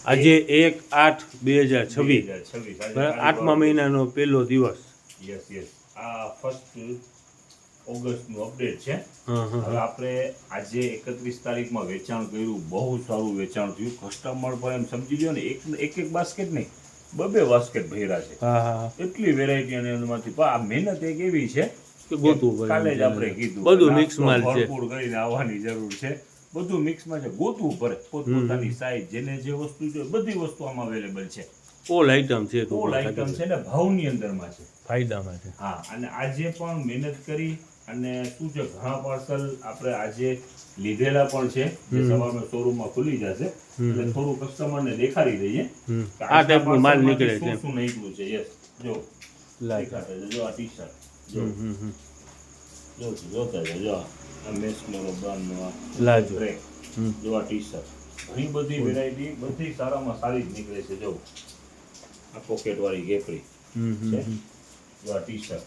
આજે 1/8/2026 8મા મહિનાનો પહેલો દિવસ. યસ યસ, આ 1 ઓગસ્ટનું અપડેટ છે. હવે આપણે આજે 31 તારીખમાં વેચાણ કર્યું, બહુ સારું વેચાણ થયું. કસ્ટમર પણ એમ સમજી લ્યો ને, એક બાસ્કેટ નહીં, બે બાસ્કેટ ભર્યા છે. એટલી વેરાયટી અને એમાંથી આ મહેનત એક એવી છે કે કાલે જ આપણે કીધું બધું મિક્સ માલ છે, ભરપૂર કરીને આવવાની જરૂર છે. બધું મિક્સમાં છે, ગોતવું પડે પોતપોતાની સાઈઝ, જેને જે વસ્તુ જોઈએ બધી વસ્તુ આમાં અવેલેબલ છે. ઓલ આઈટમ છે, ઓલ આઈટમ છે ને ભાવની અંદરમાં છે, ફાયદામાં છે. હા, અને આજે પણ મહેનત કરી અને શું છે, ઘણા પાર્સલ આપણે આજે લીધેલા પણ છે, જે સવારમાં શોરૂમમાં ખુલી જશે, એટલે થોડું કસ્ટમરને દેખાડી દઈએ આ ટાઈપનો માલ નીકળે છે, શું નીકળ્યું છે. યસ, જો જો આ ટી શર્ટ જોતા જો આ મેસ્મરો બ્રાન્ડનો લાજો, જો આ ટી શર્ટ, ઘણી બધી વેરાયટી, બધી સારામાં સારી જ નીકળે છે. જો આ પોકેટ વાળી ગેપરી છે, જો આ ટી શર્ટ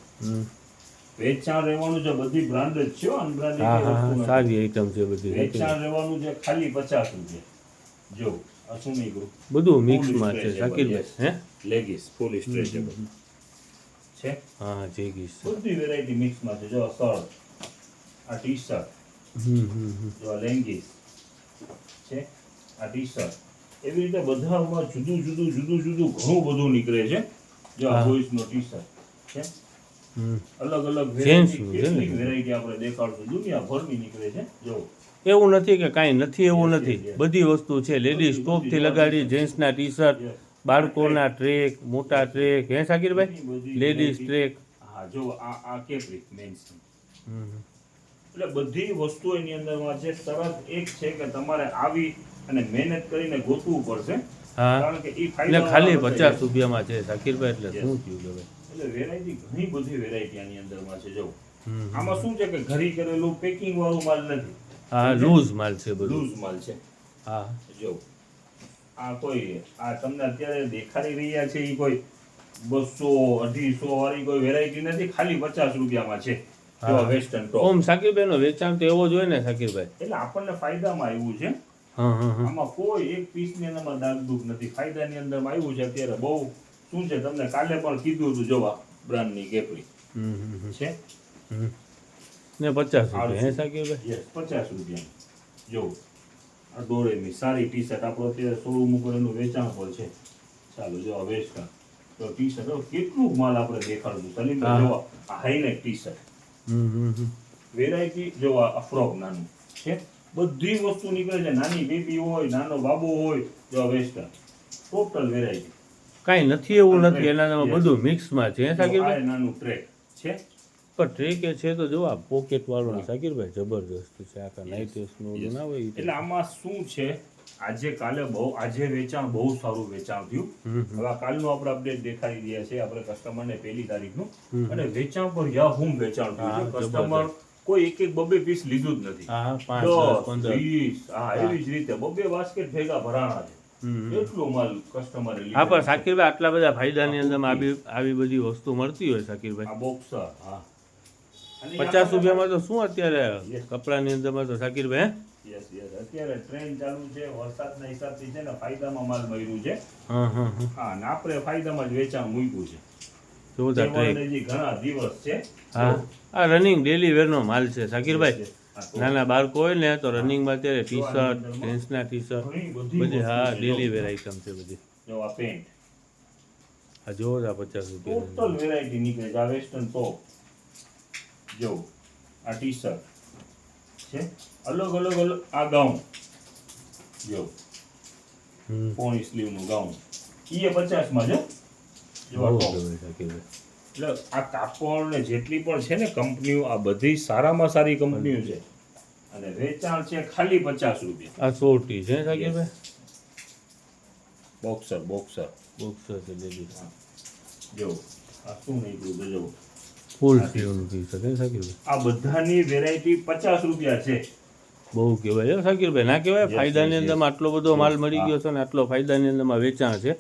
વેચાણ રહેવાનું છે, બધી બ્રાન્ડ જ છે, અનબ્રાન્ડેડ સારી આઈટમ છે બધી. વેચાણ રહેવાનું છે ખાલી 50 રૂપિયા. જો આ શું નીકળ્યું, બધું મિક્સમાં છે શાકિરભાઈ. હે, લેગીસ ફૂલ સ્ટ્રેચેબલ છે. હા, જેગીસ બધી વેરાયટી મિક્સમાં છે. જો આ શર્ટ, આ ટી શર્ટ, જો આ લેંગીસ છે, આ ટી શર્ટ, એવી રીતે બધામાં જુદું જુદું ઘણું બધું નીકળે છે. જો આ બોયઝ નો ટી શર્ટ છે, અલગ અલગ વેરાયટી આપણે દેખાડશું, દુનિયાભરની નીકળે છે. જો એવું નથી કે કાંઈ નથી, એવું નથી, બધી વસ્તુ છે. લેડીઝ ટોપ થી લગાડી જેન્ટ્સના ટી શર્ટ, બાળકોના ટ્રેક, મોટા ટ્રેક. હે શાકિરભાઈ, લેડીઝ ટ્રેક. હા, જો આ કેપરી મેન્સ, એટલે બધી વસ્તુ એની અંદરમાં છે. તરત એક છે કે તમારે આવી અને મહેનત કરીને ગોતવું પડશે, કારણ કે એ ખાલી 50 રૂપિયામાં છે શાકિરભાઈ. એટલે શું થયું કે એટલે વેરાયટી, ઘણી બધી વેરાયટી આની અંદરમાં છે. જો આમાં શું છે કે ઘરી કરેલું પેકિંગ વાળું માલ નથી. હા, લૂઝ માલ છે, બધું લૂઝ માલ છે. હા, જો આ કોઈ આ તમને અત્યારે દેખાડી રહ્યા છે, એ કોઈ 200-250 વાળી કોઈ વેરાયટી નથી, ખાલી 50 રૂપિયામાં છે. જો વેસ્ટર્ન ટોપ. ઓમ શાકિરભાઈ નો વેચાણ તો એવો જ હોય ને શાકિરભાઈ, એટલે આપણને ફાયદામાં આવ્યું છે. આમાં કોઈ એક પીસ ની અંદરમાં દાગદુગ નથી, ફાયદાની અંદરમાં આવ્યું છે. અત્યારે બહુ શું છે, તમને કાલે પણ કીધું હતું, જોવા બ્રાન્ડની કેપરી છે ને 50 રૂપિયા. હે શાકિરભાઈ, યસ, 50 રૂપિયા. જો આ દોરેની સારી ટી શર્ટ, આપણો અત્યારે શોરૂમ ઉપર એનું વેચાણ પણ છે. ચાલો, જો આ વેસ્ટર્ન તો ટી શર્ટ, કેટલું માલ આપણે દેખાડશું. સલીમ જો આ હાઈનેક ટી શર્ટ વેરાયટી, જો આ ફ્રોક નાનું છે, બધી વસ્તુ નીકળે છે. નાની બેબી હોય, નાનો બાબુ હોય, જો આ વેસ્ટર્ન ટોટલ વેરાયટી. કાંઈ નથી એવું નથી, એનામાં બધું મિક્સમાં છે. શાકિરભાઈ, નાનું ટ્રેક છે, પણ ટ્રેક છે તો જો આ પોકેટ વાળો શાકિરભાઈ જબરદસ્ત છે. આ નાઇટીસ નું ના હોય, એટલે આમાં શું છે, આજે વેચાણ બહુ સારું વેચાણ થયું. હવે કાલનું આપણે અપડેટ દેખાડી રહ્યા છે આપણે કસ્ટમરને 1 તારીખનું, અને વેચાણ પર યાહૂમ વેચાણ થયું. કસ્ટમર કોઈ એક બબે પીસ લીધું જ નથી. 10, 20, હા, એવી જ રીતે બબે બાસ્કેટ ભેગા ભરાણા છે. એટલો માલ કસ્ટમરે લીધો. હા, પણ શાકિરભાઈ આટલા બધા ફાયદાની અંદરમાં આવી બધી વસ્તુ મળતી હોય શાકિરભાઈ. આ બોક્સર, હા, 50 રૂપિયામાં તો શું અત્યારે કપડાની અંદરમાં તો શાકિરભાઈ. યસ યસ, અત્યારે ટ્રેન્ડ ચાલુ છે, વરસાદના હિસાબથી છે ને ફાયદામાં માલ મળ્યું છે. હા, ને આપણે ફાયદામાં જ વેચાણ મૂક્યું છે. ઘણા દિવસ છે. હા, આ રનિંગ ડેલી વેરનો માલ છે શાકિરભાઈ. નાના બાળકો હોય ને તો રનિંગમાં અત્યારે ટી શર્ટ, જેન્ટ્સના ટી શર્ટ બધી. હા, ડેલી વેર આઈટમ છે બધી. જો આ પેન્ટ, આ જો 50 રૂપિયા ટોટલ વેરાયટી નીકળે છે. આ વેસ્ટર્ન ટોપ, જો આ ટી શર્ટ છે, અલગ આ ગાઉન, જો પોણી સ્લીવ નું ગાઉન, એ 50 માં છે. જો એટલે આ કાપડ ને જેટલી પણ છે ને કંપનીઓ, આ બધી સારામાં સારી કંપનીઓ છે, અને વેચાણ છે ખાલી 50 રૂપિયા. આ સોટી છે શાકિરભાઈ, બોક્સર છે લેડીઝ. જો આ શું નીકળ્યું, જો ફૂલ સ્લીવનું ટી શર્ટ છે શાકિરભાઈ. આ બધાની વેરાયટી 50 રૂપિયા છે. બહુ કહેવાય શાકિરભાઈ, ના કહેવાય. ફાયદાની અંદરમાં આટલો બધો માલ મળી ગયો છે ને આટલો ફાયદાની અંદરમાં વેચાણ છે.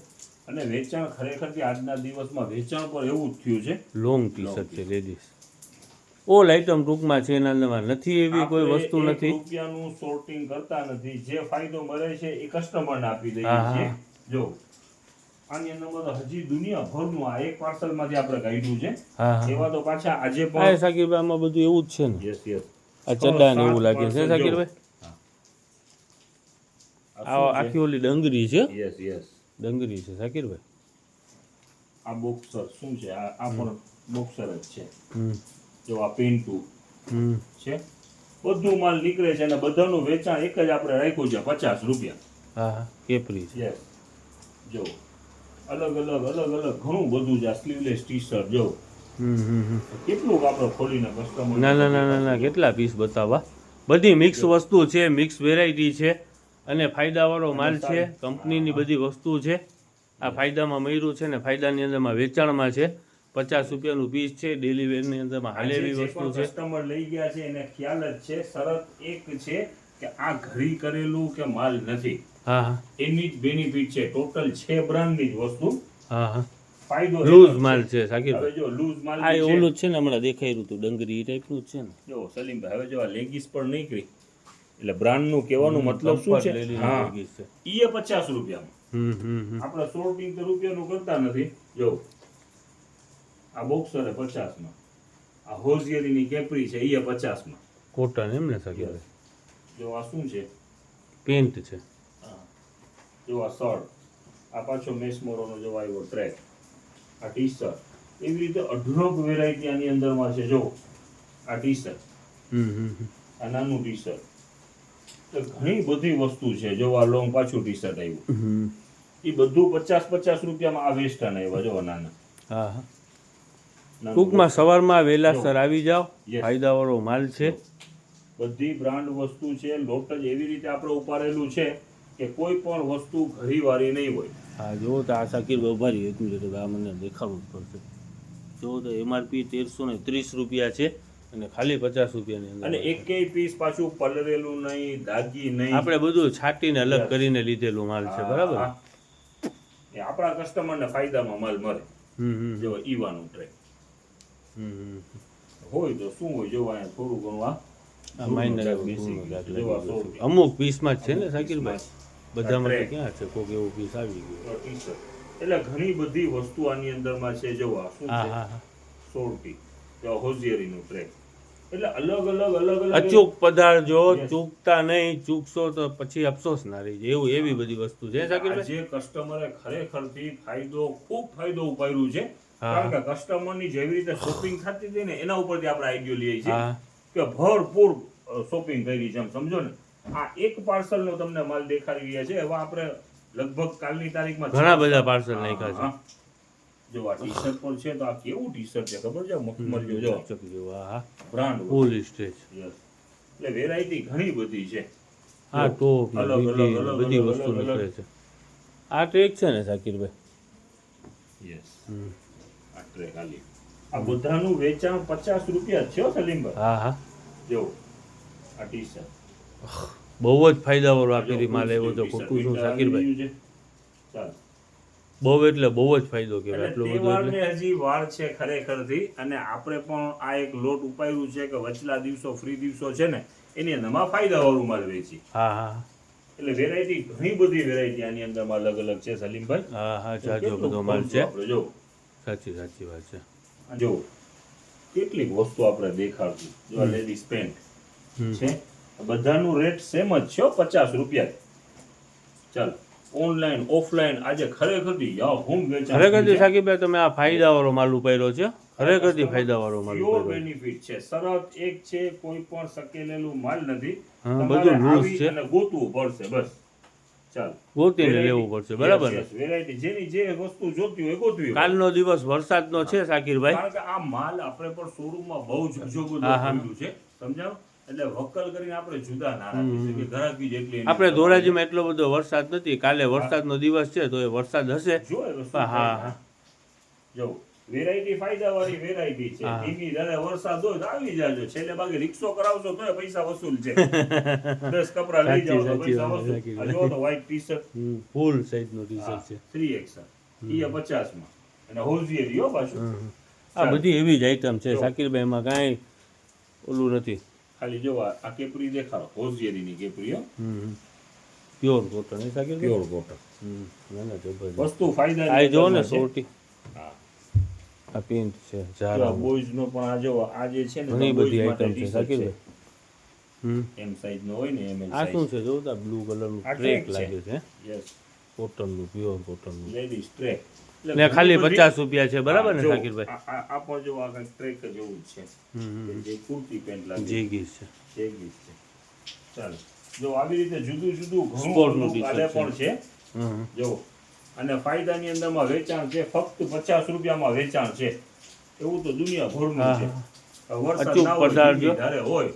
અને વેચાણ ખરેખર આજના દિવસમાં વેચાણ પર એવું જ થયું છે. લોંગ ટી શર્ટ છે લેડીઝ, ઓલ આઈટમ ટૂંકમાં છે એના અંદરમાં નથી એવી કોઈ વસ્તુ આપણે નથી. 1 રૂપિયાનું સોર્ટિંગ કરતા નથી. જે ફાયદો મળે છે એ કસ્ટમરને આપી દઈએ હા, છીએ. હા. જો આની અંદરમાં તો હજી દુનિયાભરનું આ એક પાર્સલમાંથી આપણે કાઢ્યું છે. હા હા એવા તો પાછા આજે હા પણ સાકીરભાઈ આમાં બધું એવું જ છે ને. યસ યસ આ ચડ્ડા ને એવું લાગે છે સાકીરભાઈ. આ આ આખી ઓલી ડંગરી છે. યસ યસ ડંગરી છે સાકીરભાઈ. આ બોક્સર શું છે? આ પણ બોક્સર જ છે. હમ જો આ પિન્ટુ હમ છે. બધું માલ નીકળે છે અને બધાનું વેચાણ એક જ આપણે રાખ્યું છે 50 રૂપિયા. હા હા કેપરી છે. યસ જો અલગ ઘણું બધું છે. આ સ્લીવલેસ ટી શર્ટ જો હમ કેટલું આપણે ખોલીને કસ્ટમર ના ના ના ના ના કેટલા પીસ બતાવવા. બધી મિક્સ વસ્તુ છે, મિક્સ વેરાયટી છે અને ફાયદાવાળો માલ છે. કંપનીની બધી વસ્તુ છે. આ ફાયદામાં મળ્યું છે ને ફાયદાની અંદરમાં વેચાણમાં છે. 50 રૂપિયાનું પીસ છે. ડેલી વેરની અંદરમાં હાલે એવી વસ્તુ છે. કસ્ટમર લઈ ગયા છે એને ખ્યાલ જ છે. શરત એક છે કે આ ઘરી કરેલું કે માલ નથી. હા હા એની જ બેનિફિટ છે. ટોટલ છે બ્રાન્ડની જ વસ્તુ. હા હા ફાયદો લૂઝ એનો જ માલ છે. છે સાકીરભાઈ. હવે જો લૂઝ માલ આ બી છે. ઓલું જ છે ને હમણાં દેખાઈ હતું ડંગરી એ ટાઈપનું જ છે ને. જો સલીમભાઈ હવે જો આ લેગીસ પણ નીકળી એટલે બ્રાન્ડનું કહેવાનું મતલબ શું છે? હા છે. ઈ 50 રૂપિયામાં. હમ આપણે સોર્ટિંગ તો રૂપિયાનું કરતા નથી. જો આ બોક્સર 50માં, આ હોઝિયરીની કેપરી છે ઈ 50માં. કોટન એમ ને સાકીરભાઈ. જો આ શું છે? પેન્ટ છે. જો આ શર્ટ, આ પાછો મેસમોરોનો જો આવ્યો ટ્રેક, આ ટી શર્ટ, એવી રીતે અઢળક વેરાયટી આની અંદરમાં છે. જો આ ટી શર્ટ, આ નાનું ટી શર્ટ, તો ઘણી બધી વસ્તુ છે. જો આ લોંગ પાછું ટી શર્ટ આવ્યું, એ બધું 50 રૂપિયામાં. આ વેસ્ટર્ન આવ્યા જો નાના. હા હા નાનું ટૂંકમાં સવારમાં વહેલાસર આવી જાઓ. Yes. ફાયદાવાળો માલ છે. બધી બ્રાન્ડ વસ્તુ છે. લોટ જ એવી રીતે આપણે ઉપાડેલું છે કે કોઈ પણ વસ્તુ ઘરીવાળી નહીં હોય. હા જો તો આ સાકીરભાઈ ઉભા રહી એટલું છે આ મને દેખાડવું જ પડશે. જો તો MRP 1330 રૂપિયા છે અને ખાલી 50 રૂપિયાની અંદર અને એકેય પીસ પાછું પલરેલું નહીં, દાગી નહીં. આપણે બધું છાંટીને અલગ કરીને લીધેલું માલ છે. બરાબર. હા. એ આપણા કસ્ટમરને ફાયદામાં માલ મળે. જો ઈવાનું ટ્રેક હોય તો શું હોય? જો અહીંયા થોડું ઘણું આ માઇનર basic જો આ 100 રૂપિયા. અમુક પીસમાં જ છે ને સાકીરભાઈ. બધામાં તો ટ્રેક. ક્યાં છે કોક એવું પીસ આવી ગયું. ટી-શર્ટ. એટલે ઘણી બધી વસ્તુ આની અંદરમાં છે. જો આ શું હા છે? હા હા સોરટી, જો હોઝિયરીનું ટ્રેક. એટલે અલગ અલગ અચૂક પધારજો. Yes. ચૂકતા નહીં. ચૂકશો તો પછી અફસોસ ના રહી જાય એવું એવી બધી વસ્તુ છે સાકીરભાઈ. આજે કસ્ટમરે ખરેખરથી ખૂબ ફાયદો ઉપાડ્યું છે. હા. કારણ કે કસ્ટમરની જેવી રીતે શોપિંગ થતી હતી ને એના ઉપરથી આપણે આઈડિયો લઈએ છીએ હા કે ભરપૂર શોપિંગ કરી છે. એમ સમજો ને. આ એક પાર્સલનો તમને માલ દેખાડી રહ્યા છે. હવે આપણે લગભગ કાલની તારીખમાં ઘણા બધા પાર્સલ હા, નાખ્યા છે. હા. જો આ ટી-શર્ટ પણ છે તો આ કેવું ટી-શર્ટ છે ખબર છે? મખમલિયો જો ચક જેવું, હા હા બ્રાન્ડ. ફૂલ સ્ટેજ. યસ. એટલે વેરાયટી ઘણી બધી છે. હા ટોપ ને અલગ બીટી ને અલગ બધી અલગ વસ્તુ અલગ નીકળે છે. આ ટ્રેક છે ને સાકીરભાઈ. યસ. આ ટ્રે ખાલી આ બધાનું વેચાણ 50 રૂપિયા જ છે હો સલીમભાઈ. હા હા જો આ ટી-શર્ટ બહુ જ ફાયદાવાળો આપેલી માલ આવ્યો તો ખોટું શું સાકીરભાઈ. ચાલ બહુ એટલે બહુ જ ફાયદો કહેવાય. એટલે આટલો બધો એટલે તહેવારને હજી વાર છે ખરેખરથી. અને આપણે પણ આ એક લોટ ઉપાડ્યું છે કે વચલા દિવસો ફ્રી દિવસો છે ને એની અંદરમાં ફાયદાવાળું માલ વેચી. હા હા એટલે વેરાયટી ઘણી બધી વેરાયટી આની અંદરમાં અલગ અલગ છે સલીમભાઈ. હા હા જાજો કેટલું બધો માલ ખોલશું છે. આપણે જો સાચી વાત છે. જો કેટલીક વસ્તુ આપણે દેખાડશું. જો લેડીઝ પેન્ટ છે. બધાનું રેટ સેમ જ છે 50 રૂપિયા. ચાલ ઓનલાઈન ઓફલાઈન આજે ખરેખરથી હું વેચાણ ખરેખરથી સાકીરભાઈ તમે આ ફાયદાવાળો માલ ઉપાડ્યો છે. ખરેખરથી ફાયદાવાળો માલ પ્યોર ઉપાડ્યો. બેનિફિટ છે. શરત એક છે કોઈ પણ સકેલેલું માલ નથી. હા, તમારે બધું loose આવી છે. અને ગોતવું પડશે બસ. ચાલ ગોતીને લેવું પડશે. બરાબર ને? વેરાયટી જેની જે વસ્તુ જોતી હોય એ ગોતવી હોય. કાલનો દિવસ વરસાદનો છે સાકીરભાઈ. કારણ કે આ માલ આપણે પણ શોરૂમમાં બહુ જજો બધું હા, હા. પડ્યું છે. સમજાવ? એટલે વકલ કરીને આપણે જુદા ના રાખી શકીએ. ગ્રાહકી જેટલી એની આપણે ધોરાજીમાં એટલો બધો વરસાદ નથી. કાલે વરસાદનો દિવસ છે તો એ વરસાદ હશે. જોઈ વસ્તુ હા, થાય. હા. જો વેરાયટી ફાયદાવાળી વેરાયટી છે. હા. ધીમી ધારે વરસાદ હોય તો આવી જાજો. છેલ્લે બાકી રિક્ષો કરાવશો તોય પૈસા વસૂલ છે. 10 કપડા લઈ જાઓ તો સાચી પૈસા વાત, વસૂલ. સાચી આ વાત. જો તો વ્હાઈટ ટી-શર્ટ ફૂલ સાઈઝનો ટી-શર્ટ છે. 3XL ઈ 50 માં અને હોઝિયરી હો પાછું. આ બધી એવી જ આઈટમ છે સાકીરભાઈ. એમાં કાંઈ ઓલું નથી. ખાલી જો આ કેપરી દેખાડો, હોશિયારીની કેપરી હો, પ્યોર કોટન એ સાકી પ્યોર કોટન. ના ના જબરજસ્ત વસ્તુ ફાયદા આ જો ને સોટી હા આ પેન્ટ છે જો ઝારા બોયઝ નો પણ આ જો આ જે છે ને ઘણી boys બધી માટે આઈટમ છે t-shirt સાકી એમ સાઈઝ નો હોય ને એમ આ સાઈઝ. શું છે જોતા બ્લુ કલરનું આ ટ્રેક track લાગે છે યસ, કોટનનું પ્યોર કોટનનું લેડીઝ ટ્રેક. ને ખાલી 50 રૂપિયા છે બરાબર ને શાકીરભાઈ? આ પણ જો આ કંઈક ટ્રેક જેવું જ છે, જે કુર્તી પેન્ટ લાગે જેગીસ છે. જેગીસ છે. ચાલો જો આવી રીતે જુદું જુદું Sport નું ઘણું t-shirt આલે પણ છે. જો અને ફાયદાની અંદરમાં વેચાણ છે ફક્ત 50 રૂપિયામાં વેચાણ છે. એવું તો દુનિયાભરનું છે. વરસાદ અચૂક ના હોય, પધારજો. ધારે હોય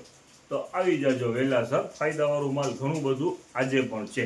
તો આવી જાજો વહેલાસર. ફાયદાવાળું માલ ઘણું બધું આજે પણ છે.